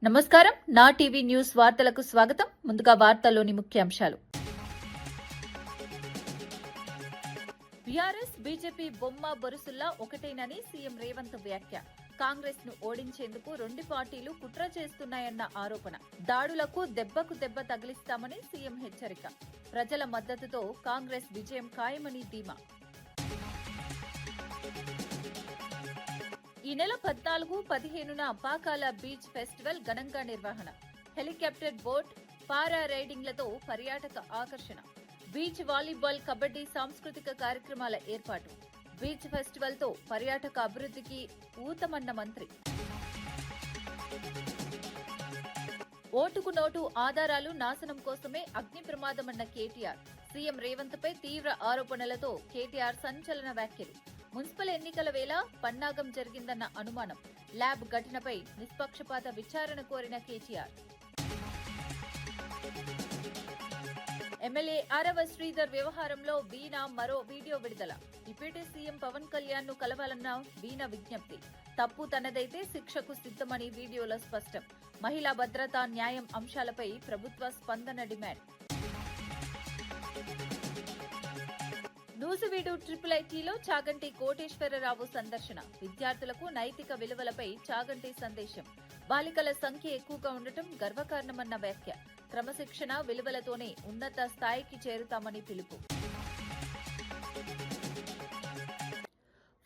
నమస్కారం. నా TV news వార్తలకు స్వాగతం. ముందుగా వార్తల్లోని ముఖ్యాంశాలు. బీఆర్ఎస్ బీజేపీ బొమ్మ బొరుసుల్లా ఒకటేనని సీఎం రేవంత్ వ్యాఖ్య. కాంగ్రెస్ ను ఓడించేందుకు రెండు పార్టీలు కుట్ర చేస్తున్నాయన్న ఆరోపణ. దాడులకు దెబ్బకు దెబ్బ తగిలిస్తామని సీఎం హెచ్చరిక. ప్రజల మద్దతుతో కాంగ్రెస్ విజయం ఖాయమని ధీమా. ఈ నెల 14-15న పాకాల బీచ్ ఫెస్టివల్ ఘనంగా నిర్వహణ. హెలికాప్టర్ బోట్, పారా రైడింగ్లతో పర్యాటక ఆకర్షణ. బీచ్ వాలీబాల్, కబడ్డీ సాంస్కృతిక కార్యక్రమాల ఏర్పాటు. బీచ్ ఫెస్టివల్ తో పర్యాటక అభివృద్ధికి ఊతమన్న మంత్రి. ఓటుకు నోటు ఆధారాలు నాశనం కోసమే అగ్ని ప్రమాదమన్న కేటీఆర్. సీఎం రేవంత్ పై తీవ్ర ఆరోపణలతో కేటీఆర్ సంచలన వ్యాఖ్యలు. మున్సిపల్ ఎన్నికల వేళ పన్నాగం జరిగిందన్న అనుమానం. ల్యాబ్ ఘటనపై నిష్పక్షపాత విచారణ కోరిన కేటీఆర్. ఎమ్మెల్యే ఆరవ శ్రీధర్ వ్యవహారంలో వీణా మరో వీడియో విడుదల. డిప్యూటీ సీఎం పవన్ కళ్యాణ్ ను కలవాలన్న వీణా విజ్ఞప్తి. తప్పు తనదైతే శిక్షకు సిద్ధమని వీడియోలో స్పష్టం. మహిళా భద్రత, న్యాయం అంశాలపై ప్రభుత్వ స్పందన డిమాండ్. నూజివీడు ఐఐటీలో చాగంటి కోటేశ్వరరావు సందర్శన. విద్యార్థులకు నైతిక విలువలపై చాగంటి సందేశం. బాలికల సంఖ్య ఎక్కువగా ఉండటం గర్వకారణమన్న వ్యాఖ్య. క్రమశిక్షణ విలువలతోనే ఉన్నత స్థాయికి చేరుతామని పిలుపు.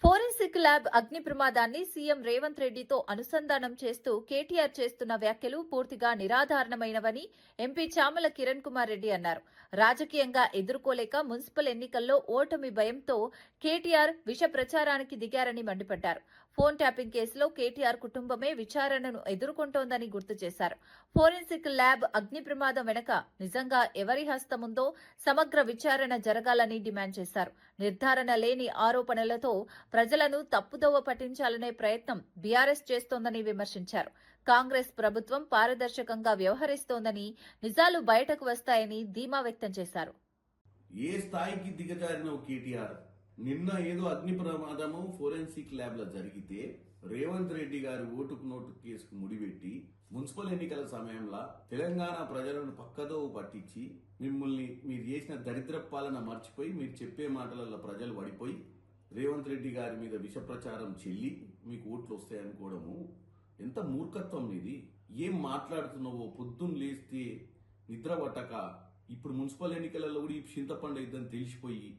ఫోరెన్సిక్ ల్యాబ్ అగ్ని ప్రమాదాన్ని సీఎం రేవంత్ రెడ్డితో అనుసంధానం చేస్తూ కేటీఆర్ చేస్తున్న వ్యాఖ్యలు పూర్తిగా నిరాధారణమైనవని ఎంపీ చామల కిరణ్ కుమార్ రెడ్డి అన్నారు. రాజకీయంగా ఎదుర్కోలేక మున్సిపల్ ఎన్నికల్లో ఓటమి భయంతో కేటీఆర్ విష ప్రచారానికి దిగారని మండిపడ్డారు. ఫోన్ ట్యాపింగ్ కేసులో కేటీఆర్ కుటుంబమే విచారణను ఎదుర్కొంటోందని గుర్తు చేశారు. ఫోరెన్సిక్ ల్యాబ్ అగ్ని ప్రమాదం వెనక నిజంగా ఎవరి హస్తముందో సమగ్ర విచారణ జరగాలని డిమాండ్ చేశారు. నిర్ధారణ లేని ఆరోపణలతో ప్రజలను తప్పుదోవ పట్టించాలనే ప్రయత్నం బీఆర్ఎస్ చేస్తోందని విమర్శించారు. కాంగ్రెస్ ప్రభుత్వం పారదర్శకంగా వ్యవహరిస్తోందని, నిజాలు బయటకు వస్తాయని ధీమా వ్యక్తం చేశారు. ఏ స్థాయికి దిగజారిన కేటీఆర్ నిన్న ఏదో అగ్ని ప్రమాదము ఫోరెన్సిక్ ల్యాబ్ లో జరిగితే రేవంత్ రెడ్డి గారి ఓటుకు నోటు కేసుకు ముడిపెట్టి మున్సిపల్ ఎన్నికల సమయంలో తెలంగాణ ప్రజలను పక్కదో పట్టించి మిమ్మల్ని మీరు చేసిన దరిద్ర పాలన మర్చిపోయి మీరు చెప్పే మాటలలో ప్రజలు పడిపోయి రేవంత్ రెడ్డి గారి మీద విష ప్రచారం చెల్లి మీకు ఓట్లు వస్తాయనుకోవడము ఎంత మూర్ఖత్వం ఇది. ఏం మాట్లాడుతున్నావో పొద్దున్న లేస్తే నిద్ర పట్టక ఇప్పుడు మున్సిపల్ ఎన్నికలలో కూడా ఈ చింతపండు ఇద్దని తెలిసిపోయి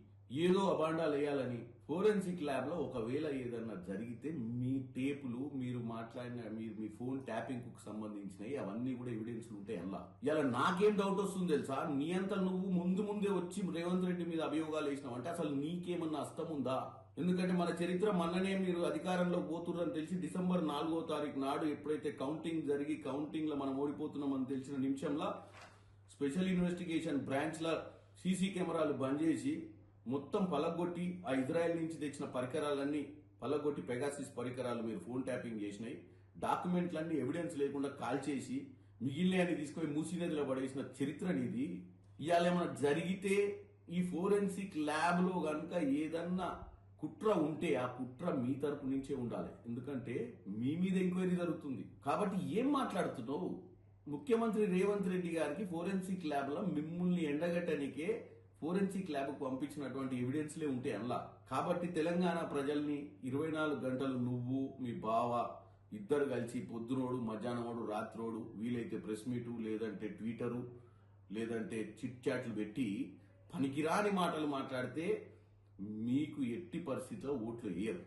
ఏదో అబాండాలు వేయాలని ఫోరెన్సిక్ ల్యాబ్ లో ఒకవేళ ఏదన్నా జరిగితే మీ టేపులు మీరు మాట్లాడిన మీ ఫోన్ ట్యాపింగ్ కు సంబంధించినవి అవన్నీ కూడా ఎవిడెన్స్ ఉంటాయి. అలా ఇలా నాకేం డౌట్ వస్తుంది తెలుసా, నీ అంతా నువ్వు ముందే వచ్చి రేవంత్ రెడ్డి మీద అభియోగాలు వేసినావు అంటే అసలు నీకేమన్నా అస్తం ఉందా? ఎందుకంటే మన చరిత్ర మొన్ననే మీరు అధికారంలో పోతున్నారని తెలిసి December 4వ తారీఖు నాడు ఎప్పుడైతే కౌంటింగ్ జరిగి కౌంటింగ్ లో మనం ఓడిపోతున్నామని తెలిసిన నిమిషంలో స్పెషల్ ఇన్వెస్టిగేషన్ బ్రాంచ్ ల సీసీ కెమెరాలు బంద్ చేసి మొత్తం పలగొట్టి ఆ ఇజ్రాయెల్ నుంచి తెచ్చిన పరికరాలన్నీ పలగొట్టి పెగాసిస్ పరికరాలు మీరు ఫోన్ ట్యాపింగ్ చేసినాయి. డాక్యుమెంట్లన్నీ ఎవిడెన్స్ లేకుండా కాల్ చేసి మిగిలినని తీసుకొని మూసినదిలో పడేసిన చరిత్ర నీది. ఇవాళ ఏమైనా జరిగితే ఈ ఫోరెన్సిక్ ల్యాబ్ లో కనుక ఏదన్నా కుట్ర ఉంటే ఆ కుట్ర మీ తరపు నుంచే ఉండాలి. ఎందుకంటే మీ మీద ఎంక్వైరీ జరుగుతుంది కాబట్టి ఏం మాట్లాడుతున్నావు? ముఖ్యమంత్రి రేవంత్ రెడ్డి గారికి ఫోరెన్సిక్ ల్యాబ్ లో మిమ్మల్ని ఎండగట్టనికే ఫోరెన్సిక్ ల్యాబ్ కు పంపించినటువంటి ఎవిడెన్స్లే ఉంటాయి అలా. కాబట్టి తెలంగాణ ప్రజల్ని 24 గంటలు నువ్వు మీ బావ ఇద్దరు కలిసి పొద్దునోడు మధ్యాహ్నమోడు రాత్రోడు వీలైతే ప్రెస్ మీటు లేదంటే ట్విట్టరు లేదంటే చిట్ చాట్లు పెట్టి పనికిరాని మాటలు మాట్లాడితే మీకు ఎట్టి పరిస్థితిలో ఓట్లు వేయరు.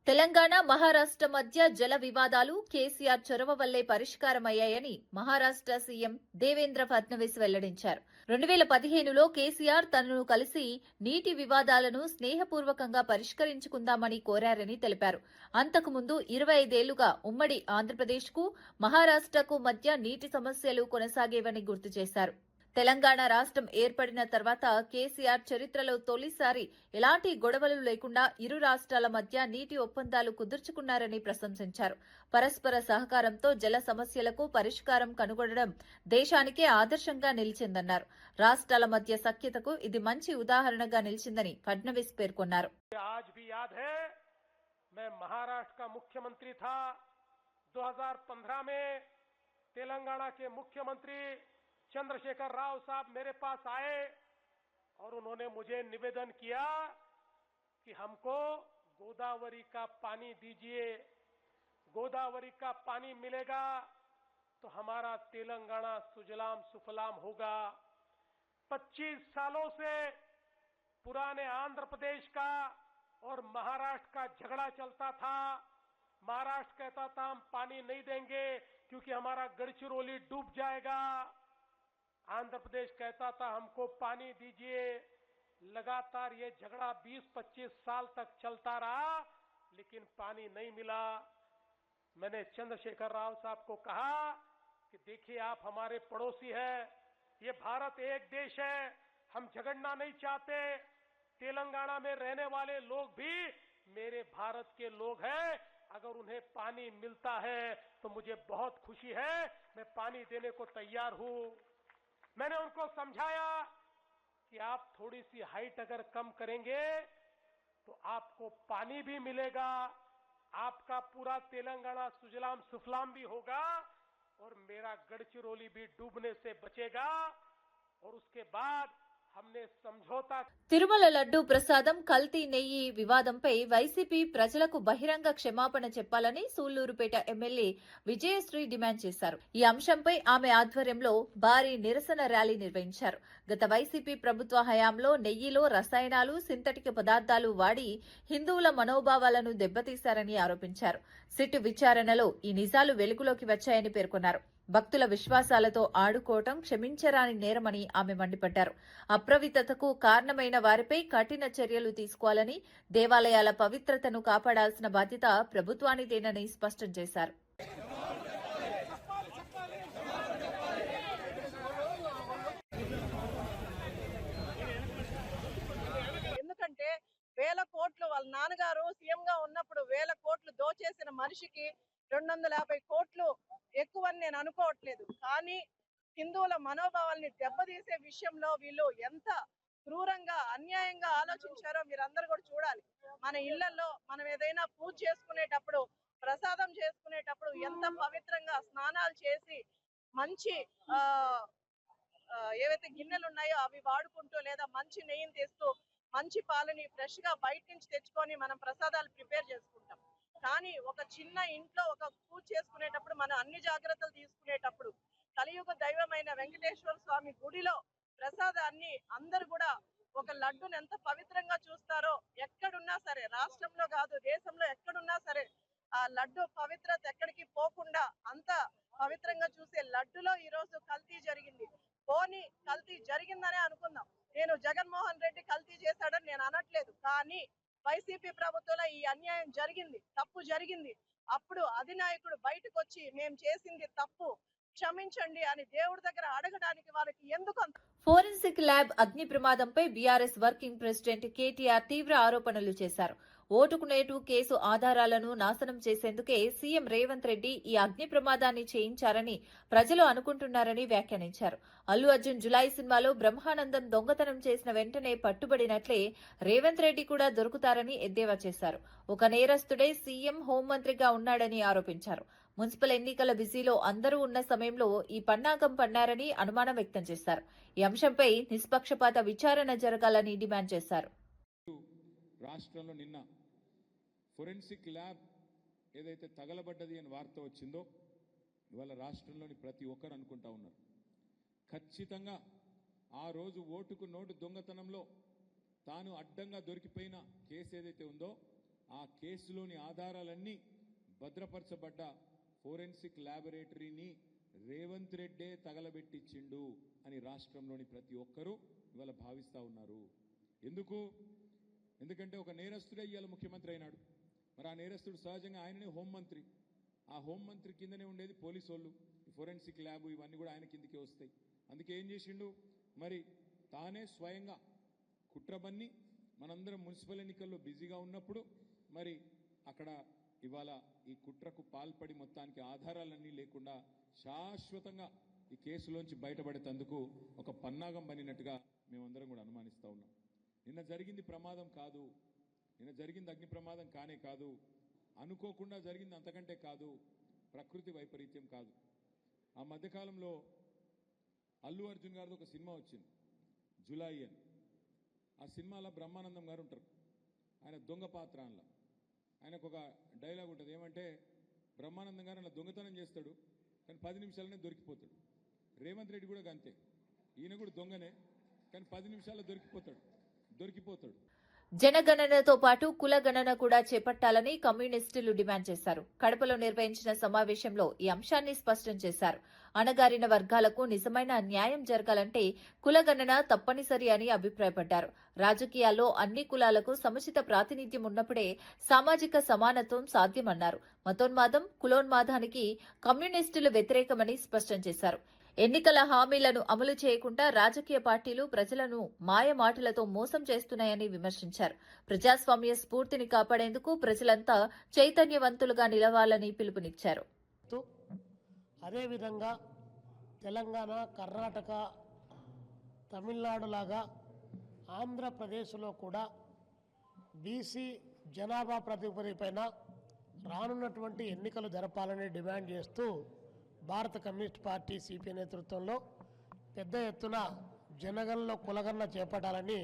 తెలంగాణ, మహారాష్ట్ర మధ్య జల వివాదాలు కేసీఆర్ చొరవ వల్లే పరిష్కారమయ్యాయని మహారాష్ట్ర సీఎం దేవేంద్ర ఫడ్నవీస్ వెల్లడించారు. 2015లో కేసీఆర్ తనను కలిసి నీటి వివాదాలను స్నేహపూర్వకంగా పరిష్కరించుకుందామని కోరారని తెలిపారు. అంతకుముందు 25 ఏళ్లుగా ఉమ్మడి ఆంధ్రప్రదేశ్కు, మహారాష్ట్రకు మధ్య నీటి సమస్యలు కొనసాగేవని గుర్తు చేశారు. తెలంగాణ రాష్ట్రం ఏర్పడిన తర్వాత కేసీఆర్ చరిత్రలో తొలిసారి ఎలాంటి గొడవలు లేకుండా ఇరు రాష్ట్రాల మధ్య నీటి ఒప్పందాలు కుదుర్చుకున్నారని ప్రశంసించారు. పరస్పర సహకారంతో జల సమస్యలకు పరిష్కారం కనుగొనడం దేశానికే ఆదర్శంగా నిలిచిందన్నారు. రాష్ట్రాల మధ్య సఖ్యతకు ఇది మంచి ఉదాహరణగా నిలిచిందని ఫడ్నవీస్ పేర్కొన్నారు. मैं महाराष्ट्र का मुख्यमंत्री था 2015 में तेलंगाना के मुख्यमंत्री चंद्रशेखर राव साहब मेरे पास आए और उन्होंने मुझे निवेदन किया कि हमको गोदावरी का पानी दीजिए, गोदावरी का पानी मिलेगा तो हमारा तेलंगाना सुजलाम सुफलाम होगा। 25 सालों से पुराने आंध्र प्रदेश का और महाराष्ट्र का झगड़ा चलता था। महाराष्ट्र कहता था हम पानी नहीं देंगे क्योंकि हमारा गढ़चिरौली डूब जाएगा। आंध्र प्रदेश कहता था हमको पानी दीजिए। लगातार ये झगड़ा 20-25 साल तक चलता रहा, लेकिन पानी नहीं मिला। मैंने चंद्रशेखर राव साहब को कहा कि देखिए आप हमारे पड़ोसी हैं, ये भारत एक देश है, हम झगड़ना नहीं चाहते। तेलंगाना में रहने वाले लोग भी मेरे भारत के लोग हैं, अगर उन्हें पानी मिलता है तो मुझे बहुत खुशी है, मैं पानी देने को तैयार हूं। मैंने उनको समझाया कि आप थोड़ी सी हाइट अगर कम करेंगे तो आपको पानी भी मिलेगा, आपका पूरा तेलंगाना सुजलाम सुफलाम भी होगा और मेरा गढ़चिरौली भी डूबने से बचेगा। और उसके बाद हमने समझौता తిరుమల లడ్డూ ప్రసాదం కల్తీ నెయ్యి వివాదంపై వైసీపీ ప్రజలకు బహిరంగ క్షమాపణ చెప్పాలని సూళ్లూరుపేట ఎమ్మెల్యే విజయశ్రీ డిమాండ్ చేశారు. ఈ అంశంపై ఆమె ఆధ్వర్యంలో భారీ నిరసన ర్యాలీ నిర్వహించారు. గత వైసీపీ ప్రభుత్వ హయాంలో నెయ్యిలో రసాయనాలు, సింథటిక్ పదార్థాలు వాడి హిందువుల మనోభావాలను దెబ్బతీశారని ఆరోపించారు. సిట్ విచారణలో ఈ నిజాలు వెలుగులోకి వచ్చాయని పేర్కొన్నారు. భక్తుల విశ్వాసాలతో ఆడుకోవటం క్షమించరాని నేరమని ఆమె మండిపడ్డారు. అప్రవిత్తతకు కారణమైన వారిపై కఠిన చర్యలు తీసుకోవాలని, దేవాలయాల పవిత్రతను కాపాడాల్సిన బాధ్యత ప్రభుత్వానిదేనని స్పష్టం చేశారు. ఎందుకంటే వేల కోట్లు వాళ్ళ నాన్నగారు సీఎం గా ఉన్నప్పుడు వేల కోట్లు దోచేసిన మనిషికి 250 కోట్లు ఎక్కువని నేను అనుకోవట్లేదు. కానీ హిందువుల మనోభావాల్ని దెబ్బతీసే విషయంలో వీళ్ళు ఎంత క్రూరంగా అన్యాయంగా ఆలోచించారో మీరందరూ కూడా చూడాలి. మన ఇళ్లలో మనం ఏదైనా పూజ చేసుకునేటప్పుడు, ప్రసాదం చేసుకునేటప్పుడు ఎంత పవిత్రంగా స్నానాలు చేసి మంచి ఏవైతే గిన్నెలు ఉన్నాయో అవి వాడుకుంటూ, లేదా మంచి నెయ్యిని తెస్తూ మంచి పాలని ఫ్రెష్ గా బయట నుంచి తెచ్చుకొని మనం ప్రసాదాలు ప్రిపేర్ చేసుకుంటాం. కానీ ఒక చిన్న ఇంట్లో ఒక పూజ చేసుకునేటప్పుడు మనం అన్ని జాగ్రత్తలు తీసుకునేటప్పుడు కలియుగ దైవమైన వెంకటేశ్వర స్వామి గుడిలో ప్రసాదాన్ని అందరూ కూడా ఒక లడ్డును ఎంత పవిత్రంగా చూస్తారో, ఎక్కడున్నా సరే, రాష్ట్రంలో కాదు దేశంలో ఎక్కడున్నా సరే ఆ లడ్డు పవిత్రత ఎక్కడికి పోకుండా అంత పవిత్రంగా చూసే లడ్డులో ఈ రోజు కల్తీ జరిగింది. పోనీ కల్తీ జరిగిందనే అనుకుందాం. నేను జగన్మోహన్ రెడ్డి కల్తీ చేశాడని నేను అనట్లేదు. కానీ వైసీపీ ప్రభుత్వంలో ఈ అన్యాయం జరిగింది, తప్పు జరిగింది. అప్పుడు అధినాయకుడు బయటకు వచ్చి మేము చేసింది తప్పు, క్షమించండి అని దేవుడి దగ్గర అడగడానికి వాళ్ళకి ఎందుకు అంత ఫోరెన్సిక్ ల్యాబ్ అగ్ని ప్రమాదంపై బీఆర్ఎస్ వర్కింగ్ ప్రెసిడెంట్ కేటీఆర్ తీవ్ర ఆరోపణలు చేశారు. ఓటుకు నేటు కేసు ఆధారాలను నాశనం చేసేందుకే సీఎం రేవంత్ రెడ్డి ఈ అగ్ని ప్రమాదాన్ని చేయించారని ప్రజలు అనుకుంటున్నారని వ్యాఖ్యానించారు. అల్లు అర్జున్ జులై సినిమాలో బ్రహ్మానందం దొంగతనం చేసిన వెంటనే పట్టుబడినట్లే రేవంత్ రెడ్డి కూడా దొరుకుతారని ఎద్దేవా చేశారు. ఒక నేరస్తుడే సీఎం హోంమంత్రిగా ఉన్నాడని ఆరోపించారు. మున్సిపల్ ఎన్నికల బిజీలో అందరూ ఉన్న సమయంలో ఈ పన్నాగం పన్నారని అనుమానం వ్యక్తం చేశారు. ఈ అంశంపై నిష్పక్షపాత విచారణ జరగాలని డిమాండ్ చేశారు. రాష్ట్రంలో నిన్న ఫోరెన్సిక్ ల్యాబ్ ఏదైతే తగలబడ్డది అని వార్త వచ్చిందో, ఇవాళ రాష్ట్రంలోని ప్రతి ఒక్కరు అనుకుంటా ఉన్నారు ఖచ్చితంగా ఆ రోజు ఓటుకు నోటు దొంగతనంలో తాను అడ్డంగా దొరికిపోయిన కేసు ఏదైతే ఉందో ఆ కేసులోని ఆధారాలన్నీ భద్రపరచబడ్డ ఫోరెన్సిక్ ల్యాబొరేటరీని రేవంత్ రెడ్డే తగలబెట్టించిండు అని రాష్ట్రంలోని ప్రతి ఒక్కరూ ఇవాళ భావిస్తూ ఉన్నారు. ఎందుకంటే ఒక నేరస్తుడే ఇవాళ ముఖ్యమంత్రి అయినాడు. మరి ఆ నేరస్తుడు సహజంగా ఆయననే హోంమంత్రి. ఆ హోంమంత్రి కిందనే ఉండేది పోలీసు వాళ్ళు. ఈ ఫోరెన్సిక్ ల్యాబ్ ఇవన్నీ కూడా ఆయన కిందకే వస్తాయి. అందుకే ఏం చేసిండు, మరి తానే స్వయంగా కుట్రబన్ని మనందరం మున్సిపల్ ఎన్నికల్లో బిజీగా ఉన్నప్పుడు మరి అక్కడ ఇవాళ ఈ కుట్రకు పాల్పడి మొత్తానికి ఆధారాలన్నీ లేకుండా శాశ్వతంగా ఈ కేసులోంచి బయటపడేందుకు ఒక పన్నాగం పనినట్టుగా మేమందరం కూడా అనుమానిస్తూ ఉన్నాం. నిన్న జరిగింది ప్రమాదం కాదు, నిన్న జరిగింది అగ్ని ప్రమాదం కానే కాదు, అనుకోకుండా జరిగింది అంతకంటే కాదు, ప్రకృతి వైపరీత్యం కాదు. ఆ మధ్యకాలంలో అల్లు అర్జున్ గారిది ఒక సినిమా వచ్చింది, జులాయి అని. ఆ సినిమాలో బ్రహ్మానందం గారు ఉంటారు, ఆయన దొంగ పాత్ర. అందులో ఆయనకు ఒక డైలాగ్ ఉంటుంది, ఏమంటే బ్రహ్మానందం గారు అలా దొంగతనం చేస్తాడు కానీ 10 నిమిషాలనే దొరికిపోతాడు. రేవంత్ రెడ్డి కూడా అంతే, ఈయన కూడా దొంగనే కానీ 10 నిమిషాల్లో దొరికిపోతాడు. జనగణనతో పాటు కులగణన కూడా చేపట్టాలని కమ్యూనిస్టులు డిమాండ్ చేశారు. కడపలో నిర్వహించిన సమావేశంలో ఈ అంశాన్ని స్పష్టం చేశారు. అణగారిన వర్గాలకు నిజమైన న్యాయం జరగాలంటే కులగణన తప్పనిసరి అని అభిప్రాయపడ్డారు. రాజకీయాల్లో అన్ని కులాలకు సముచిత ప్రాతినిధ్యం ఉన్నప్పుడే సామాజిక సమానత్వం సాధ్యమన్నారు. మతోన్మాదం, కులోన్మాదానికి కమ్యూనిస్టులు వ్యతిరేకమని స్పష్టం చేశారు. ఎన్నికల హామీలను అమలు చేయకుండా రాజకీయ పార్టీలు ప్రజలను మాయమాటలతో మోసం చేస్తున్నాయని విమర్శించారు. ప్రజాస్వామ్య స్ఫూర్తిని కాపాడేందుకు ప్రజలంతా చైతన్యవంతులుగా నిలవాలని పిలుపునిచ్చారు. అదేవిధంగా తెలంగాణ, కర్ణాటక, తమిళనాడు లాగా ఆంధ్రప్రదేశ్లో కూడా బీసీ జనాభా ప్రాతిపదికపైన రానున్నటువంటి ఎన్నికలు జరపాలని డిమాండ్ చేస్తూ భారత కమ్యూనిస్ట్ పార్టీ సిపిఐ నేతృత్వంలో పెద్ద ఎత్తున జనగణనలో కులగణన చేపట్టాలని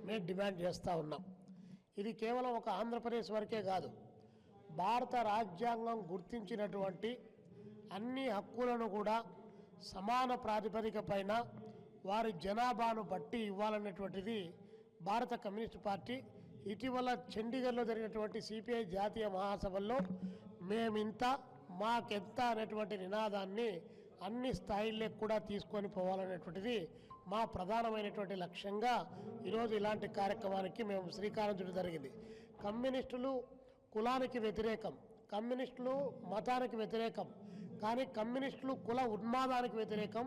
మేము డిమాండ్ చేస్తూ ఉన్నాం. ఇది కేవలం ఒక ఆంధ్రప్రదేశ్ వరకే కాదు, భారత రాజ్యాంగం గుర్తించినటువంటి అన్ని హక్కులను కూడా సమాన ప్రాతిపదిక పైన వారి జనాభాను బట్టి ఇవ్వాలనేటువంటిది భారత కమ్యూనిస్ట్ పార్టీ ఇటీవల చండీగఢ్లో జరిగినటువంటి సిపిఐ జాతీయ మహాసభల్లో మేమింత మాకెంత అనేటువంటి నినాదాన్ని అన్ని స్థాయిల్లో కూడా తీసుకొని పోవాలనేటువంటిది మా ప్రధానమైనటువంటి లక్ష్యంగా ఈరోజు ఇలాంటి కార్యక్రమానికి మేము శ్రీకారం చుట్టడం జరిగింది. కమ్యూనిస్టులు కులానికి వ్యతిరేకం, కమ్యూనిస్టులు మతానికి వ్యతిరేకం, కానీ కమ్యూనిస్టులు కుల ఉన్మాదానికి వ్యతిరేకం,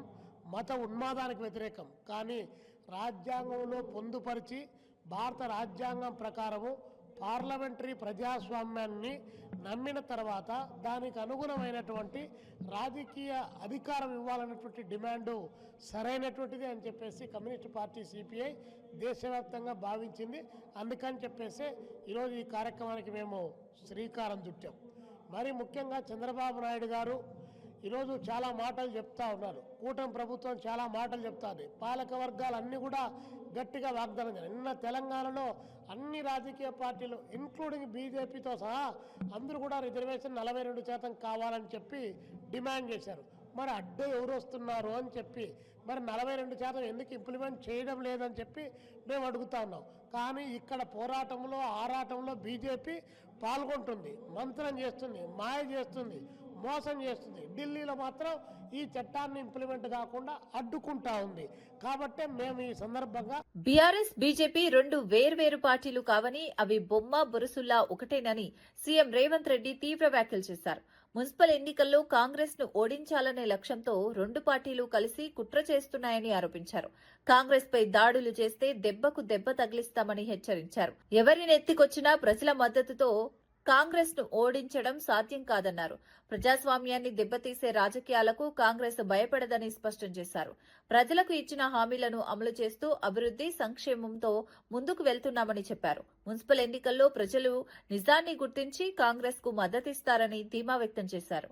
మత ఉన్మాదానికి వ్యతిరేకం. కానీ రాజ్యాంగంలో పొందుపరిచి భారత రాజ్యాంగం ప్రకారము పార్లమెంటరీ ప్రజాస్వామ్యాన్ని నమ్మిన తర్వాత దానికి అనుగుణమైనటువంటి రాజకీయ అధికారం ఇవ్వాలన్నటువంటి డిమాండు సరైనటువంటిది అని చెప్పేసి కమ్యూనిస్ట్ పార్టీ సిపిఐ దేశవ్యాప్తంగా భావించింది. అందుకని చెప్పేసి ఈరోజు ఈ కార్యక్రమానికి మేము శ్రీకారం చుట్టాం. మరి ముఖ్యంగా చంద్రబాబు నాయుడు గారు ఈరోజు చాలా మాటలు చెప్తా ఉన్నారు. కూటమి ప్రభుత్వం చాలా మాటలు చెప్తుంది. పాలక వర్గాలు అన్నీ కూడా గట్టిగా వాగ్దానం చేయాలి. నిన్న తెలంగాణలో అన్ని రాజకీయ పార్టీలు ఇంక్లూడింగ్ బీజేపీతో సహా అందరూ కూడా రిజర్వేషన్ 42% కావాలని చెప్పి డిమాండ్ చేశారు. మరి అడ్డు ఎవరు వస్తున్నారు అని చెప్పి, మరి 42% ఎందుకు ఇంప్లిమెంట్ చేయడం లేదని చెప్పి మేము అడుగుతా ఉన్నాం. కానీ ఇక్కడ పోరాటంలో, ఆరాటంలో బీజేపీ పాల్గొంటుంది, మంత్రం చేస్తుంది, మాయ చేస్తుంది, మోసం చేస్తుంది. ఢిల్లీలో మాత్రం ఈ చట్టాన్ని ఇంప్లిమెంట్ కాకుండా అడ్డుకుంటా ఉంది. కాబట్టి మేము ఈ సందర్భంగా బీఆర్ఎస్, బీజేపీ రెండు వేర్వేరు పార్టీలు కావని, అవి బొమ్మ బొరుసుల్లా ఒకటేనని సీఎం రేవంత్ రెడ్డి తీవ్ర వ్యాఖ్యలు చేశారు. మున్సిపల్ ఎన్నికల్లో కాంగ్రెస్ ను ఓడించాలనే లక్ష్యంతో రెండు పార్టీలు కలిసి కుట్ర చేస్తున్నాయని ఆరోపించారు. కాంగ్రెస్ పై దాడులు చేస్తే దెబ్బకు దెబ్బ తగిలిస్తామని హెచ్చరించారు. ఎవరిని ఎత్తికొచ్చినా ప్రజల మద్దతుతో కాంగ్రెస్ ను ఓడించడం సాధ్యం కాదన్నారు. ప్రజాస్వామ్యాన్ని దెబ్బతీసే రాజకీయాలకు కాంగ్రెస్ భయపడదని స్పష్టం చేశారు. ప్రజలకు ఇచ్చిన హామీలను అమలు చేస్తూ అభివృద్ధి, సంక్షేమంతో ముందుకు వెళ్తున్నామని చెప్పారు. మున్సిపల్ ఎన్నికల్లో ప్రజలు నిజాన్ని గుర్తించి కాంగ్రెస్ కు మద్దతిస్తారని ధీమా వ్యక్తం చేశారు.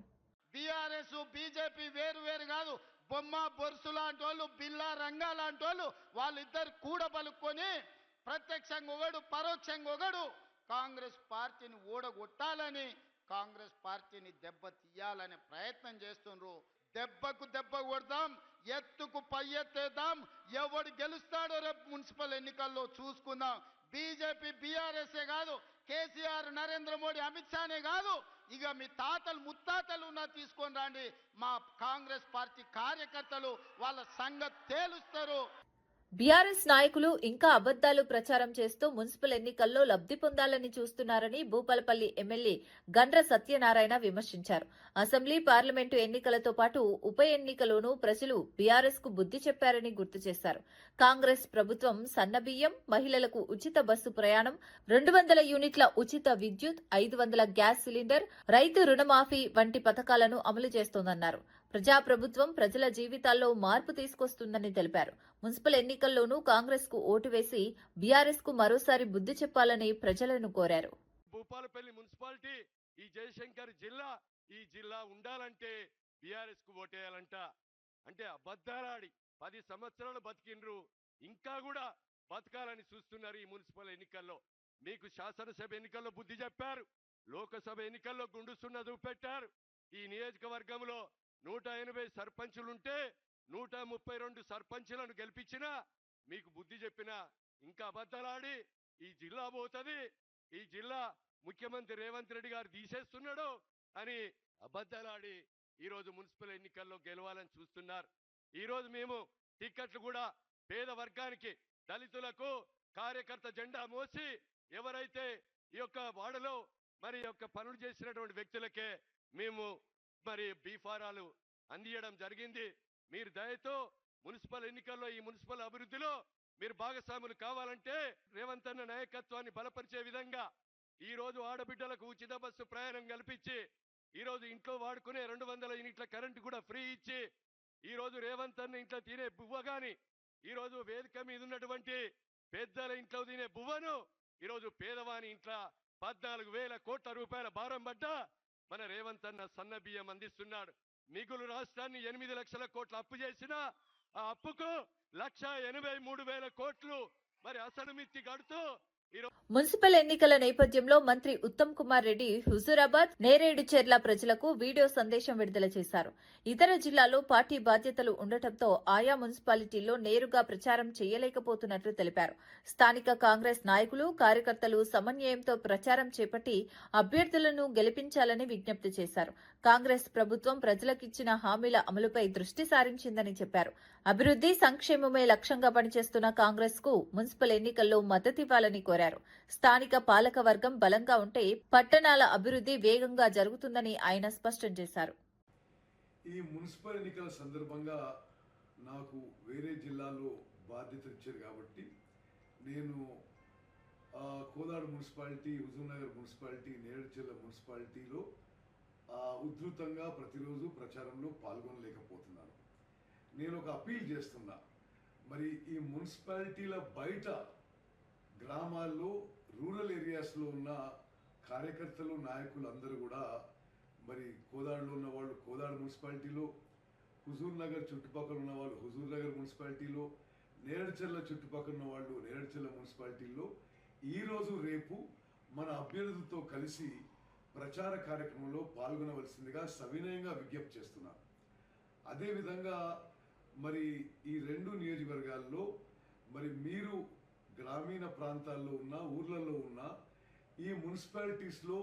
బీఆర్ఎస్, బీజేపీ వేరు కాదు, బొమ్మ బొరుసు లాంటి వాళ్ళు, బిల్లా రంగా లాంటి వాళ్ళు, వాళ్ళిద్దరు కూడబలుక్కొని ప్రత్యక్షంగా ఒకడు, పరోక్షంగా ఒకడు కాంగ్రెస్ పార్టీని ఓడగొట్టాలని, కాంగ్రెస్ పార్టీని దెబ్బ తీయాలనే ప్రయత్నం చేస్తున్నారు. దెబ్బకు దెబ్బ కొడదాం, ఎత్తుకు పై ఎత్తేద్దాం. ఎవడు గెలుస్తాడో రేపు మున్సిపల్ ఎన్నికల్లో చూసుకుందాం. బీజేపీ, బీఆర్ఎస్ఏ కాదు, కేసీఆర్, నరేంద్ర మోడీ, అమిత్ షానే కాదు, ఇక మీ తాతలు ముత్తాతలు ఉన్నా తీసుకొని రండి. మా కాంగ్రెస్ పార్టీ కార్యకర్తలు వాళ్ళ సంగతి తేలుస్తారు. బీఆర్ఎస్ నాయకులు ఇంకా అబద్దాలు ప్రచారం చేస్తూ మున్సిపల్ ఎన్నికల్లో లబ్ధి పొందాలని చూస్తున్నారని భూపాలపల్లి ఎమ్మెల్యే గండ్ర సత్యనారాయణ విమర్శించారు. అసెంబ్లీ, పార్లమెంటు ఎన్నికలతో పాటు ఉప ఎన్నికలోనూ ప్రజలు బీఆర్ఎస్ కు బుద్ధి చెప్పారని గుర్తు చేశారు. కాంగ్రెస్ ప్రభుత్వం సన్నబియ్యం, మహిళలకు ఉచిత బస్సు ప్రయాణం, 200 యూనిట్ల ఉచిత విద్యుత్, 500 గ్యాస్ సిలిండర్, రైతు రుణమాఫీ వంటి పథకాలను అమలు చేస్తోందన్నారు. ప్రజాప్రభుత్వం ప్రజల జీవితాల్లో మార్పు తీసుకొస్తుందని తెలిపారు. మున్సిపల్ ఎన్నికల్లోనూ కాంగ్రెస్ కు ఓటు వేసి బీఆర్ఎస్ కు మరోసారి బుద్ధి చెప్పాలని ప్రజలను కోరారు. భూపాలపల్లి మున్సిపాలిటీ ఈ జయశంకర్ జిల్లా, ఈ జిల్లా ఉండాలంటే బీఆర్ఎస్ కు ఓటేయాలంట. అంటే అబద్ధాలాడి 10 సంవత్సరాలు బతికిండ్రు, ఇంకా కూడా బతకాలని చూస్తున్నారు. ఈ మున్సిపల్ ఎన్నికల్లో మీకు శాసనసభ ఎన్నికల్లో బుద్ధి చెప్పారు, లోకసభ ఎన్నికల్లో గుండు సున్న చూపెట్టారు. ఈ నియోజకవర్గంలో 180 సర్పంచులుంటే 132 సర్పంచులను గెలిపించినా మీకు బుద్ధి చెప్పినా ఇంకా అబద్ధాలాడి ఈ జిల్లా పోతుంది, ఈ జిల్లా ముఖ్యమంత్రి రేవంత్ రెడ్డి గారు తీసేస్తున్నాడు అని అబద్ధాలాడి ఈరోజు మున్సిపల్ ఎన్నికల్లో గెలవాలని చూస్తున్నారు. ఈరోజు మేము టికెట్లు కూడా పేద వర్గానికి, దళితులకు, కార్యకర్త జెండా మోసి ఎవరైతే ఈ యొక్క వాడలో మరి యొక్క పనులు చేసినటువంటి వ్యక్తులకే మేము మరి బీఫారాలు అందియడం జరిగింది. మీరు దయతో మున్సిపల్ ఎన్నికల్లో ఈ మున్సిపల్ అభివృద్ధిలో మీరు భాగస్వాములు కావాలంటే రేవంత్ అన్న నాయకత్వాన్ని బలపరిచే విధంగా ఈ రోజు ఆడబిడ్డలకు ఉచిత బస్సు ప్రయాణం కల్పించి, ఈ రోజు ఇంట్లో వాడుకునే 200 యూనిట్ల కరెంటు కూడా ఫ్రీ ఇచ్చి, ఈ రోజు రేవంత్ అన్న ఇంట్లో తినే బువ్వ గాని, ఈ రోజు వేదిక మీద ఉన్నటువంటి పెద్దల ఇంట్లో తినే బువ్వను ఈ రోజు పేదవాని ఇంట్లో 14,000 కోట్ల రూపాయల భారం పడ్డ మన రేవంత్ అన్న సన్న బియ్యం అందిస్తున్నాడు. మిగులు రాష్ట్రాన్ని 8 లక్షల కోట్ల అప్పు చేసిన ఆ అప్పుకు 1,83,000 కోట్లు మరి అసలు మిత్తి కడుతూ మున్సిపల్ ఎన్నికల నేపథ్యంలో మంత్రి ఉత్తమ్ కుమార్ రెడ్డి హుజూరాబాద్, నేరేడుచెర్ల ప్రజలకు వీడియో సందేశం విడుదల చేశారు. ఇతర జిల్లాల్లో పార్టీ బాధ్యతలు ఉండటంతో ఆయా మున్సిపాలిటీల్లో నేరుగా ప్రచారం చేయలేకపోతున్నట్లు తెలిపారు. స్థానిక కాంగ్రెస్ నాయకులు, కార్యకర్తలు సమన్వయంతో ప్రచారం చేపట్టి అభ్యర్థులను గెలిపించాలని విజ్ఞప్తి చేశారు. కాంగ్రెస్ ప్రభుత్వం ప్రజలకిచ్చిన హామీల అమలుపై దృష్టి సారించిందని చెప్పారు. అభివృద్ధి, సంక్షేమమే లక్ష్యంగా పనిచేస్తున్న కాంగ్రెస్ కు మున్సిపల్ ఎన్నికల్లో మద్దతివ్వాలని కోరారు. స్థానిక పాలక వర్గం బలంగా ఉంటే పట్టణాల అభివృద్ధి వేగంగా జరుగుతుందని ఆయన స్పష్టం చేశారు. ఈ మున్సిపల్ ఎన్నికల సందర్భంగా నాకు వేరే జిల్లాలో బాధ్యత ఇచ్చారు కాబట్టి నేను కోదాడు మున్సిపాలిటీ, హుజూర్నగర్ మున్సిపాలిటీ, నేరేడుచెర్ల మున్సిపాలిటీలో ఉధృతంగా ప్రతిరోజు ప్రచారంలో పాల్గొనలేకపోతున్నాను. నేను ఒక అపీల్ చేస్తున్నా, మరి ఈ మున్సిపాలిటీల బయట గ్రామాల్లో, రూరల్ ఏరియాస్లో ఉన్న కార్యకర్తలు, నాయకులు అందరూ కూడా మరి కోదాడులో ఉన్న వాళ్ళు కోదాడు మున్సిపాలిటీలో, హుజూర్ నగర్ చుట్టుపక్కల ఉన్న వాళ్ళు హుజూర్ నగర్ మున్సిపాలిటీలో, నేరేడుచెర్ల చుట్టుపక్కల ఉన్న వాళ్ళు నేరేడుచెర్ల మున్సిపాలిటీలో ఈరోజు రేపు మన అభ్యర్థులతో కలిసి ప్రచార కార్యక్రమంలో పాల్గొనవలసిందిగా సవినయంగా విజ్ఞప్తి చేస్తున్నాను. అదేవిధంగా మరి ఈ 2 నియోజకవర్గాల్లో మరి మీరు గ్రామీణ ప్రాంతాల్లో ఉన్న, ఊర్లలో ఉన్న ఈ మున్సిపాలిటీస్లో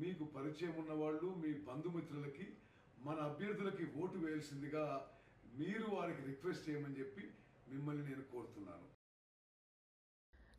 మీకు పరిచయం ఉన్న వాళ్ళు, మీ బంధుమిత్రులకి మన అభ్యర్థులకి ఓటు వేయాల్సిందిగా మీరు వారికి రిక్వెస్ట్ చేయమని చెప్పి మిమ్మల్ని నేను కోరుతున్నాను.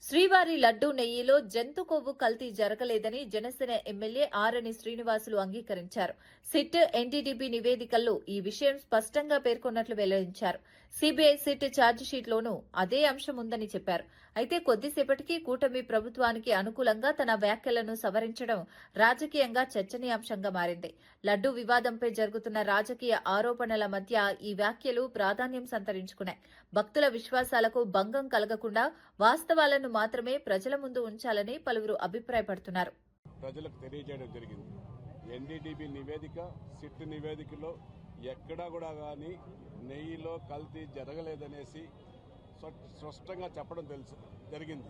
శ్రీవారి లడ్డూ నెయ్యిలో జంతు కొవ్వు కల్తీ జరగలేదని జనసేన ఎమ్మెల్యే ఆరణి శ్రీనివాసులు అంగీకరించారు. సిట్, ఎన్డీడీబీ నివేదికల్లో ఈ విషయం స్పష్టంగా పేర్కొన్నట్లు వెల్లడించారు. సీబీఐ సిట్ ఛార్జిషీట్లోనూ అదే అంశం ఉందని చెప్పారు. అయితే కొద్దిసేపటికి కూటమి ప్రభుత్వానికి అనుకూలంగా తన వ్యాఖ్యలను సవరించడం రాజకీయంగా చర్చనీయాంశంగా మారింది. లడ్డూ వివాదంపై జరుగుతున్న రాజకీయ ఆరోపణల మధ్య ఈ వ్యాఖ్యలు ప్రాధాన్యం సంతరించుకున్నాయి. భక్తుల విశ్వాసాలకు భంగం కలగకుండా వాస్తవాలను మాత్రమే ప్రజల ముందు ఉంచాలని పలువురు అభిప్రాయపడుతున్నారు. ప్రజలకు తెలియజేయడం జరిగింది. ఎన్డీడీబీ నివేదిక, సిట్ నివేదికలో ఎక్కడా కూడా కానీ నెయ్యిలో కల్తీ జరగలేదనేసి స్పష్టంగా చెప్పడం జరిగింది.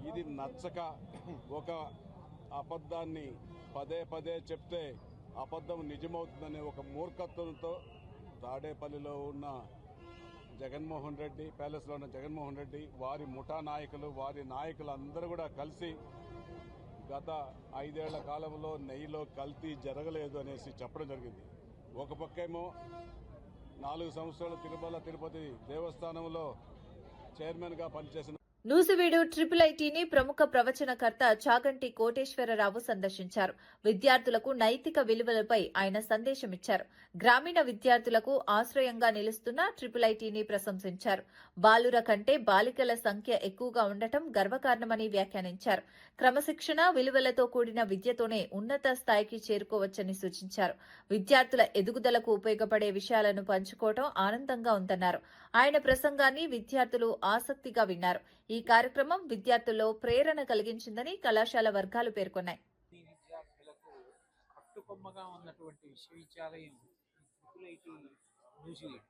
ఇది నచ్చక ఒక అబద్ధాన్ని పదే పదే చెప్తే అబద్ధం నిజమవుతుందనే ఒక మూర్ఖత్వంతో తాడేపల్లిలో ఉన్న జగన్మోహన్ రెడ్డి, ప్యాలెస్లో ఉన్న జగన్మోహన్ రెడ్డి, వారి ముఠా నాయకులు, వారి నాయకులందరూ కూడా కలిసి గత 5 ఏళ్ల కాలంలో నెయ్యిలో కల్తీ జరగలేదు అనేసి చెప్పడం జరిగింది. ఒక పక్కేమో 4 సంవత్సరాలు తిరుమల తిరుపతి దేవస్థానంలో చైర్మన్గా పనిచేసిన నూజివీడు ఐఐటీని ప్రముఖ ప్రవచనకర్త చాగంటి కోటేశ్వరరావు సందర్శించారు. విద్యార్థులకు నైతిక విలువలపై ఆయన సందేశమిచ్చారు. గ్రామీణ విద్యార్థులకు ఆశ్రయంగా నిలుస్తున్న ఐఐటీని ప్రశంసించారు. బాలుర కంటే బాలికల సంఖ్య ఎక్కువగా ఉండటం గర్వకారణమని వ్యాఖ్యానించారు. క్రమశిక్షణ, విలువలతో కూడిన విద్యతోనే ఉన్నత స్థాయికి చేరుకోవచ్చని సూచించారు. విద్యార్థుల ఎదుగుదలకు ఉపయోగపడే విషయాలను పంచుకోవడం ఆనందంగా ఉందన్నారు. ఆయన ప్రసంగాన్ని విద్యార్థులు ఆసక్తిగా విన్నారు. ఈ కార్యక్రమం విద్యార్థుల్లో ప్రేరణ కలిగించిందని కళాశాల వర్గాలు పేర్కొన్నాయి. విద్యార్థులకు కట్టుకొమ్మగా ఉన్నటువంటి విశ్వవిద్యాలయం ట్రాంక్యులైటీ మ్యూజియం.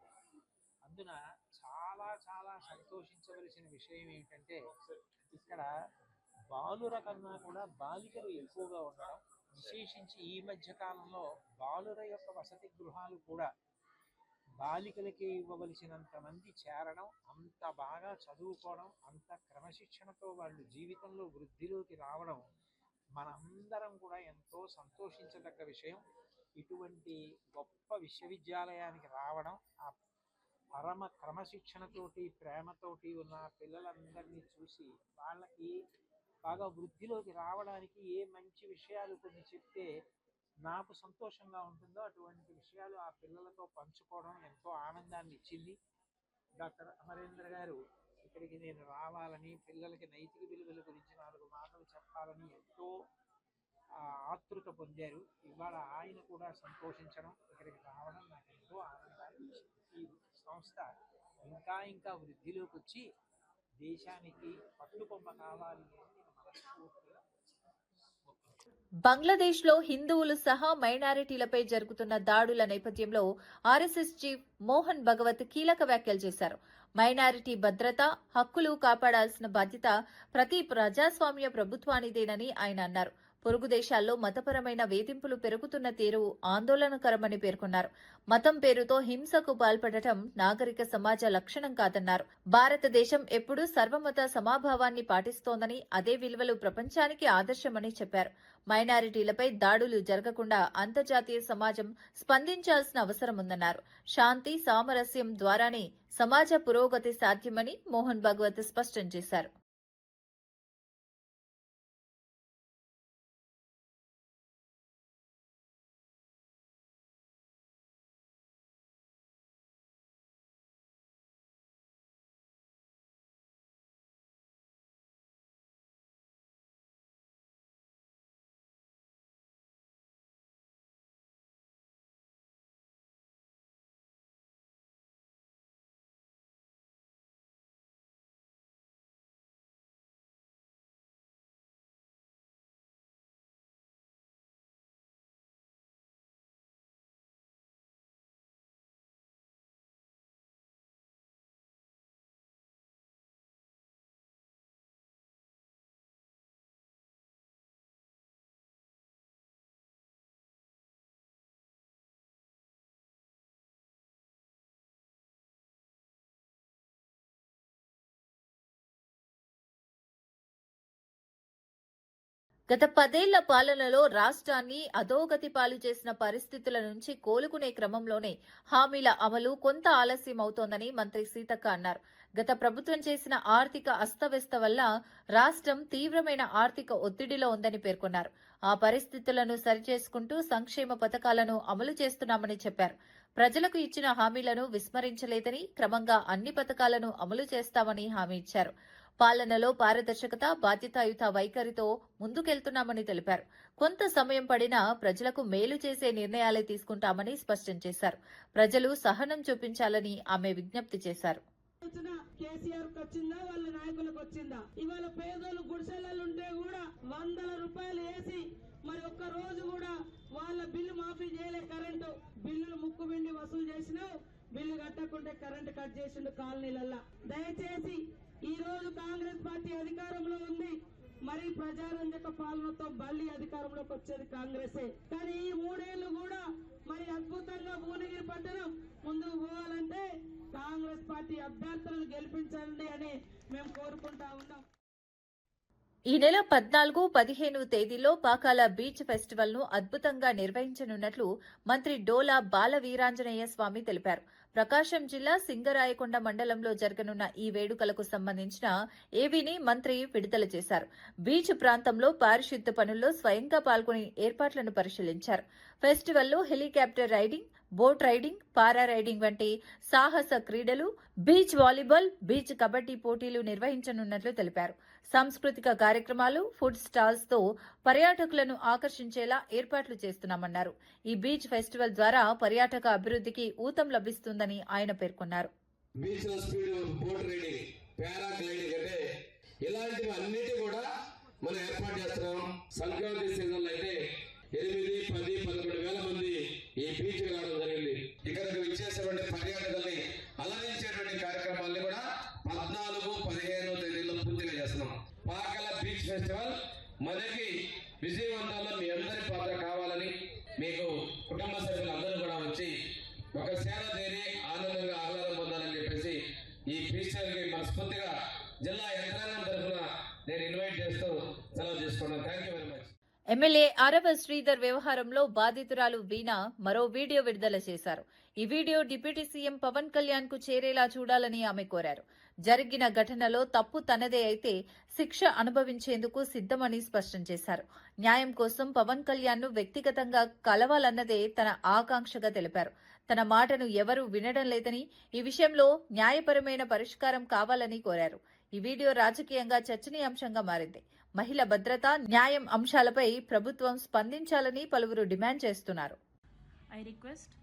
అందున చాలా చాలా సంతోషించవలసిన విషయం ఏంటంటే ఇక్కడ బాలుర కన్నా కూడా బాలికలు ఎక్కువగా ఉండడం, విశేషించి ఈ మధ్య కాలంలో బాలుర యొక్క వసతి గృహాలు కూడా బాలికలకి ఇవ్వవలసినంత మంది చేరడం, అంత బాగా చదువుకోవడం, అంత క్రమశిక్షణతో వాళ్ళు జీవితంలో వృద్ధిలోకి రావడం మనందరం కూడా ఎంతో సంతోషించదగ్గ విషయం. ఇటువంటి గొప్ప విశ్వవిద్యాలయానికి రావడం, ఆ పరమ క్రమశిక్షణతోటి ప్రేమతోటి ఉన్న పిల్లలందరినీ చూసి వాళ్ళకి బాగా వృద్ధిలోకి రావడానికి ఏ మంచి విషయాలు కొన్ని చెప్తే నాకు సంతోషంగా ఉంటుందో అటువంటి విషయాలు ఆ పిల్లలతో పంచుకోవడం ఎంతో ఆనందాన్ని ఇచ్చింది. డాక్టర్ అమరేంద్ర గారు ఇక్కడికి నేను రావాలని, పిల్లలకి నైతిక విలువల గురించి 4 మాటలు చెప్పాలని ఎంతో ఆతృత పొందారు. ఇవాళ ఆయన కూడా సంతోషించడం, ఇక్కడికి రావడం నాకు ఎంతో ఆనందాన్ని ఇచ్చింది. ఈ సంస్థ ఇంకా ఇంకా వృద్ధిలోకి వచ్చి దేశానికి పట్టుకొమ్మ కావాలి అని నేను మనస్ఫూర్తిగా. బంగ్లాదేశ్లో హిందువులు సహా మైనారిటీలపై జరుగుతున్న దాడుల నేపథ్యంలో ఆర్ఎస్ఎస్ చీఫ్ మోహన్ భగవత్ కీలక వ్యాఖ్యలు చేశారు. మైనారిటీ భద్రత, హక్కులు కాపాడాల్సిన బాధ్యత ప్రతి ప్రజాస్వామ్య ప్రభుత్వానిదేనని ఆయన అన్నారు. పొరుగు దేశాల్లో మతపరమైన వేధింపులు పెరుగుతున్న తీరు ఆందోళనకరమని పేర్కొన్నారు. మతం పేరుతో హింసకు పాల్పడటం నాగరిక సమాజ లక్షణం కాదన్నారు. భారతదేశం ఎప్పుడూ సర్వమత సమాభావాన్ని పాటిస్తోందని, అదే విలువలు ప్రపంచానికి ఆదర్శమని చెప్పారు. మైనారిటీలపై దాడులు జరగకుండా అంతర్జాతీయ సమాజం స్పందించాల్సిన అవసరం ఉందన్నారు. శాంతి, సామరస్యం ద్వారానే సమాజ పురోగతి సాధ్యమని మోహన్ భగవత్ స్పష్టం చేశారు. గత 10 ఏళ్ల పాలనలో రాష్ట్రాన్ని అధోగతి పాలు చేసిన పరిస్థితుల నుంచి కోలుకునే క్రమంలోనే హామీల అమలు కొంత ఆలస్యం అవుతోందని మంత్రి సీతక్క అన్నారు. గత ప్రభుత్వం చేసిన ఆర్థిక అస్తవ్యస్త వల్ల రాష్ట్రం తీవ్రమైన ఆర్థిక ఒత్తిడిలో ఉందని పేర్కొన్నారు. ఆ పరిస్థితులను సరిచేసుకుంటూ సంక్షేమ పథకాలను అమలు చేస్తున్నామని చెప్పారు. ప్రజలకు ఇచ్చిన హామీలను విస్మరించలేదని, క్రమంగా అన్ని పథకాలను అమలు చేస్తామని హామీ ఇచ్చారు. పాలనలో పారదర్శకత, బాధ్యతాయుత వైఖరితో ముందుకెళ్తున్నామని తెలిపారు. కొంత సమయం పడినా ప్రజలకు మేలు చేసే నిర్ణయాలే తీసుకుంటామని స్పష్టం చేశారు. ప్రజలు సహనం చూపించాలని ఆమె విజ్ఞప్తి చేశారు. కేసీఆర్ వచ్చిందా, వాళ్ళ నాయకులకు వచ్చిందా? ఇవాళ పేదోళ్ళు గుడిసెలలో ఉంటే కూడా 100 రూపాయలు వేసి మరి ఒక్క రోజు కూడా వాళ్ళ బిల్లు మాఫీ చేయలే. కరెంటు బిల్లులు ముక్కు వెండి వసూలు చేసినావు, బిల్లు కట్టకుంటే కరెంటు కట్ చేసిండు కాలనీలల్లా. దయచేసి ఈ రోజు కాంగ్రెస్ పార్టీ అధికారంలో ఉంది, మరి ప్రజారంజక పాలనతో మళ్ళీ అధికారంలోకి వచ్చేది కాంగ్రెసే. కానీ ఈ 3 ఏళ్లు కూడా మరి అద్భుతంగా భువనగిరి పట్టణం ముందుకు పోవాలంటే కాంగ్రెస్ పార్టీ అభ్యర్థులను గెలిపించండి అని మేము కోరుకుంటా ఉన్నాం. ఈ నెల 14, 15 తేదీల్లో పాకాల బీచ్ ఫెస్టివల్ ను అద్భుతంగా నిర్వహించనున్నట్లు మంత్రి డోలా బాల వీరాంజనేయ స్వామి తెలిపారు. ప్రకాశం జిల్లా సింగరాయకొండ మండలంలో జరగనున్న ఈ వేడుకలకు సంబంధించిన ఏవీని మంత్రి విడుదల చేశారు. బీచ్ ప్రాంతంలో పారిశుద్ధ్య పనుల్లో స్వయంగా పాల్గొని ఏర్పాట్లను పరిశీలించారు. ఫెస్టివల్లో హెలికాప్టర్ రైడింగ్, బోట్ రైడింగ్, పారా రైడింగ్ వంటి సాహస క్రీడలు, బీచ్ వాలీబాల్, బీచ్ కబడ్డీ పోటీలు నిర్వహించనున్నట్లు తెలిపారు. సాంస్కృతిక కార్యక్రమాలు, ఫుడ్ స్టాల్స్ తో పర్యాటకులను ఆకర్షించేలా ఏర్పాట్లు చేస్తున్నామన్నారు. ఈ బీచ్ ఫెస్టివల్ ద్వారా పర్యాటక అభివృద్ధికి ఊతం లభిస్తుందని ఆయన పేర్కొన్నారు. బీచ్ లో స్పీడ్ బోట్ రైడింగ్, పారాగ్లైడింగ్ అంటే ఇలాంటివి అన్నిటి కూడా మనం ఏర్పాటు చేస్తున్నాం. సంక్రాంతి సీజన్ లో అయితే 8, 10, 11 వేల మంది ఈ బీచ్ రావడం జరిగింది. ఇక్కడికి విచ్చేసేటువంటి పర్యాటకుల్ని అలరించేటువంటి కార్యక్రమాన్ని కూడా 14, 15 తేదీల్లో పూర్తిగా చేస్తున్నాం. పాకల బీచ్ ఫెస్టివల్ మనకి విజయవంతంలో మీ అందరి పాత్ర కావాలని, మీకు కుటుంబ సభ్యులందరూ కూడా వచ్చి ఒక సేవ చేరి ఆనందంగా ఆహ్లాదం పొందాలని చెప్పేసి ఈ ఫెస్టివల్కి మనస్ఫూర్తిగా జిల్లా యంత్రాంగం తరఫున నేను ఇన్వైట్ చేస్తూ సెలవు తీసుకున్నాను. Thank you very much. MLA ఆరవ శ్రీధర్ వ్యవహారంలో బాధితురాలు వీణ మరో వీడియో విడుదల చేశారు. ఈ video deputy CM Pawan Kalyan కు చేరేలా చూడాలని ఆమె కోరారు. జరిగిన ఘటనలో తప్పు తనదే అయితే శిక్ష అనుభవించేందుకు సిద్దమని స్పష్టం చేశారు. న్యాయం కోసం పవన్ కళ్యాణ్ ను వ్యక్తిగతంగా కలవాలన్నదే తన ఆకాంక్షగా తెలిపారు. తన మాటను ఎవరూ వినడం లేదని, ఈ విషయంలో న్యాయపరమైన పరిష్కారం కావాలని కోరారు. ఈ వీడియో రాజకీయంగా చర్చనీయాంశంగా మారింది. మహిళ భద్రత, న్యాయం అంశాలపై ప్రభుత్వం స్పందించాలని పలువురు డిమాండ్ చేస్తున్నారు. ఐ రిక్వెస్ట్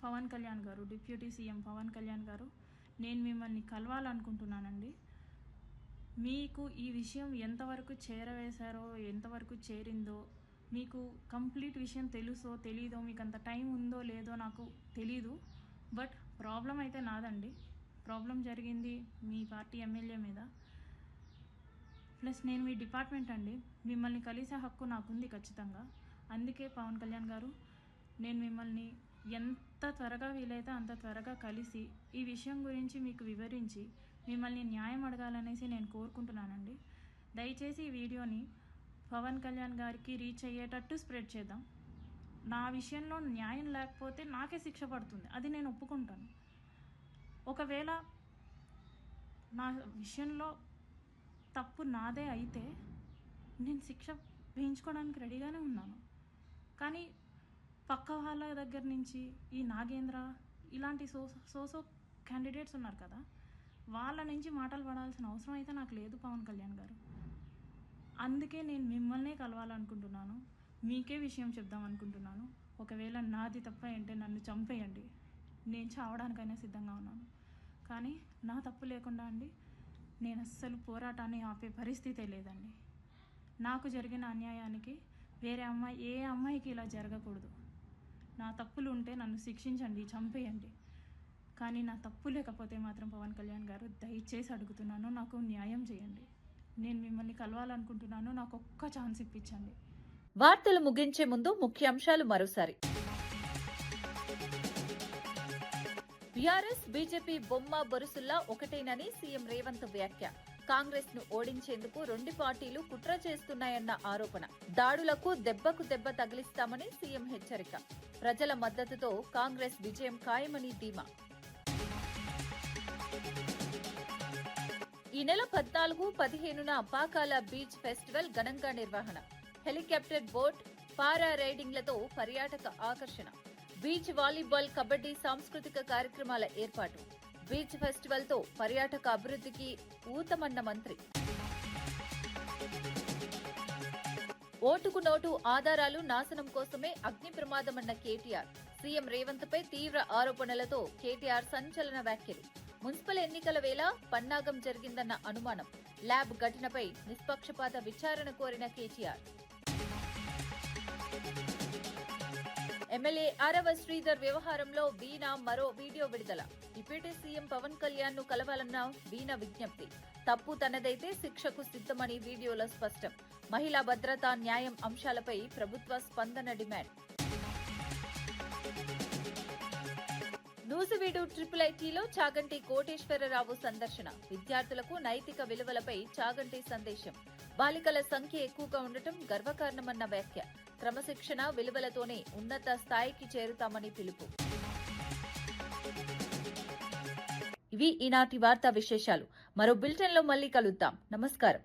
పవన్ కళ్యాణ్ గారు, డిప్యూటీ సీఎం పవన్ కళ్యాణ్ గారు, నేను మిమ్మల్ని కలవాలనుకుంటున్నానండి. మీకు ఈ విషయం ఎంతవరకు చేరవేశారో, ఎంతవరకు చేరిందో, మీకు కంప్లీట్ విషయం తెలుసో తెలీదో, మీకు అంత టైం ఉందో లేదో నాకు తెలీదు. బట్ ప్రాబ్లం అయితే నాదండి. ప్రాబ్లం జరిగింది మీ పార్టీ ఎమ్మెల్యే మీద. ప్లస్ నేను మీ డిపార్ట్మెంట్ అండి. మిమ్మల్ని కలిసే హక్కు నాకుంది ఖచ్చితంగా. అందుకే పవన్ కళ్యాణ్ గారు, నేను మిమ్మల్ని ఎంత త్వరగా వీలైతే అంత త్వరగా కలిసి ఈ విషయం గురించి మీకు వివరించి మిమ్మల్ని న్యాయం అడగాలనేసి నేను కోరుకుంటున్నానండి. దయచేసి ఈ వీడియోని పవన్ కళ్యాణ్ గారికి రీచ్ అయ్యేటట్టు స్ప్రెడ్ చేద్దాం. నా విషయంలో న్యాయం లేకపోతే నాకే శిక్ష పడుతుంది, అది నేను ఒప్పుకుంటాను. ఒకవేళ నా విషయంలో తప్పు నాదే అయితే నేను శిక్ష వేయించుకోవడానికి రెడీగానే ఉన్నాను. కానీ పక్క వాళ్ళ దగ్గర నుంచి ఈ నాగేంద్ర ఇలాంటి సోసో క్యాండిడేట్స్ ఉన్నారు కదా, వాళ్ళ నుంచి మాటలు పడాల్సిన అవసరం అయితే నాకు లేదు పవన్ కళ్యాణ్ గారు. అందుకే నేను మిమ్మల్నే కలవాలనుకుంటున్నాను, మీకే విషయం చెప్దాం అనుకుంటున్నాను. ఒకవేళ నాది తప్ప అంటే నన్ను చంపేయండి, నేను చావడానికైనా సిద్ధంగా ఉన్నాను. కానీ నా తప్పు లేకుండా అండి నేను అస్సలు పోరాటాన్ని ఆపే పరిస్థితే లేదండి. నాకు జరిగిన అన్యాయానికి వేరే అమ్మాయి, ఏ అమ్మాయికి ఇలా జరగకూడదు. నా తప్పులు ఉంటే నన్ను శిక్షించండి, చంపేయండి. కానీ నా తప్పు లేకపోతే మాత్రం పవన్ కళ్యాణ్ గారు దయచేసి అడుగుతున్నాను, నాకు న్యాయం చేయండి. నేను మిమ్మల్ని కలవాలనుకుంటున్నాను, నాకు ఒక్క ఛాన్స్ ఇప్పించండి. వార్తలు ముగించే ముందు ముఖ్యాంశాలు మరోసారి. బీఆర్ఎస్ బీజేపీ బొమ్మ బొరుసుల్లా ఒకటేనని సీఎం రేవంత్ వ్యాఖ్య. కాంగ్రెస్ ను ఓడించేందుకు రెండు పార్టీలు కుట్ర చేస్తున్నాయన్న ఆరోపణ. దాడులకు దెబ్బకు దెబ్బ తగిలిస్తామని సీఎం హెచ్చరిక. ప్రజల మద్దతుతో కాంగ్రెస్ విజయం ఖాయమని ధీమా. ఈ నెల 14, 15న పాకాల బీచ్ ఫెస్టివల్ ఘనంగా నిర్వహణ. హెలికాప్టర్ బోట్, పారా రైడింగ్లతో పర్యాటక ఆకర్షణ. బీచ్ వాలీబాల్, కబడ్డీ సాంస్కృతిక కార్యక్రమాల ఏర్పాటు. బీచ్ ఫెస్టివల్ తో పర్యాటక అభివృద్ధికి ఊతమన్న మంత్రి. ఓటుకు నోటు ఆధారాలు నాశనం కోసమే అగ్ని ప్రమాదమన్న కేటీఆర్. సీఎం రేవంత్ పై తీవ్ర ఆరోపణలతో కేటీఆర్ సంచలన వ్యాఖ్యలు. మున్సిపల్ ఎన్నికల వేళ పన్నాగం జరిగిందన్న అనుమానం. ల్యాబ్ ఘటనపై నిష్పక్షపాత విచారణ కోరిన కేటీఆర్. ఎమ్మెల్యే ఆరవ శ్రీధర్ వ్యవహారంలో వీణ మరో వీడియో విడుదల. డిప్యూటీ సీఎం పవన్ కళ్యాణ్ ను కలవాలన్న వీణ విజ్ఞప్తి. తప్పు తనదైతే శిక్షకు సిద్ధమని వీడియోలో స్పష్టం. మహిళా భద్రత, న్యాయం అంశాలపై ప్రభుత్వ స్పందన డిమాండ్. నూజివీడు IIITలో చాగంటి కోటేశ్వరరావు సందర్శన. విద్యార్థులకు నైతిక విలువలపై చాగంటి సందేశం. బాలికల సంఖ్య ఎక్కువగా ఉండటం గర్వకారణమన్న వ్యాఖ్య. క్రమశిక్షణ, విలువలతోనే ఉన్నత స్థాయికి చేరుతామని పిలుపు. ఇవి ఈనాటి వార్తా విశేషాలు. మరో బులెటిన్లో మళ్ళీ కలుద్దాం. నమస్కారం.